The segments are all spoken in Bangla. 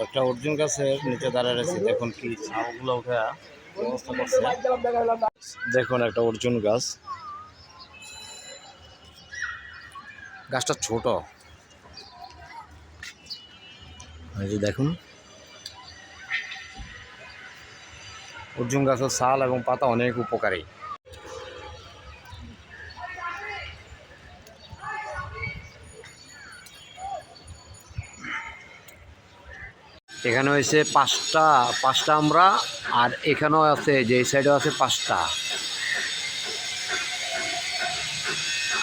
একটা অর্জুন গাছের নিচে দাঁড়িয়ে রয়েছে, দেখুন কি ছাউগুলো উঠে ব্যবস্থা করছে। দেখুন একটা অর্জুন গাছ, গাছটা ছোট, এই যে দেখুন অর্জুন গাছের ছাল এবং পাতা অনেক উপকারী। এখানে হয়েছে পাঁচটা আমরা, আর এখানেও আছে, যে সাইডেও আছে 5টা।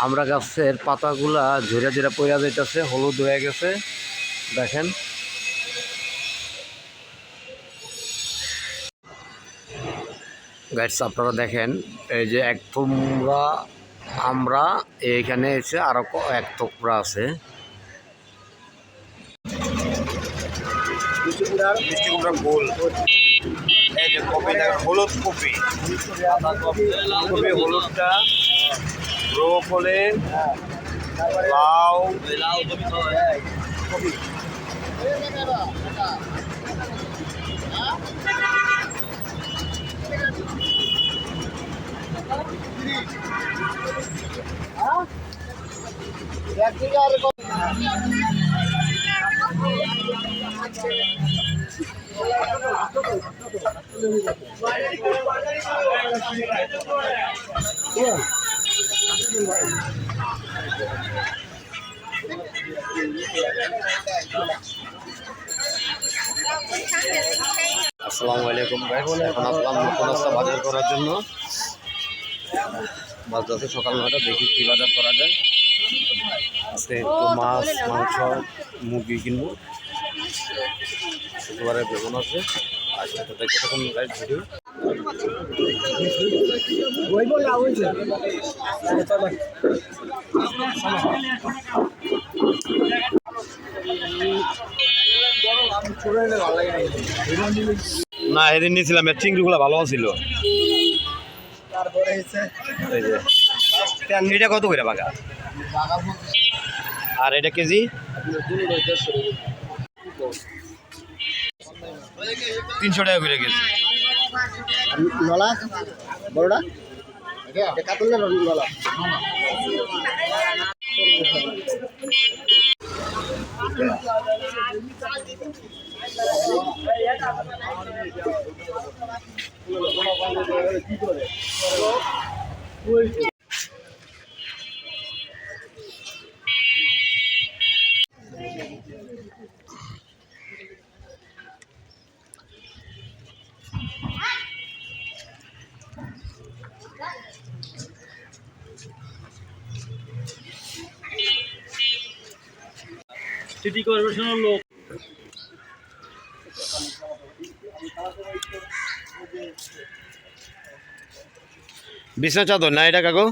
আমরা গাছের পাতাগুলা ঝরে ঝরে পড়া যাইতেছে, হলুদ হয়ে গেছে দেখেন। গাছ আপনারা দেখেন, এই যে এক থুমরা আমরা, এইখানে এসে আরো এক থোকরা আছে। মিষ্টি কুমড়ার গোল, এই যে কপি, হলুদ কপি, কপি হলুদটা, ব্রোকলি, লাউ, কপি। আসসালামু আলাইকুম ভাই, এখন আসলাম নতুন রাস্তা বাজার করার জন্য। বাজারে সকাল 9টা, দেখি কী বাজার করা যায়। আজকে একটু মাছ, মাংস, মুরগি কিনবো, শুক্রবারে বেগুন আছে। আচ্ছা, তো দেখতে থাকুন গাইড ভিডিও। না, এদিন নিয়েছিলাম, এর চিংড়িগুলো ভালো ছিল। এটা কত করে বাঘা? আর এটা কেজি 300 টাকা করে কেজি। নলা বড়টা কাতল না নলা? সিটি কর্পোরেশনের লোক। বিছনা চাদর না এটা কাকু?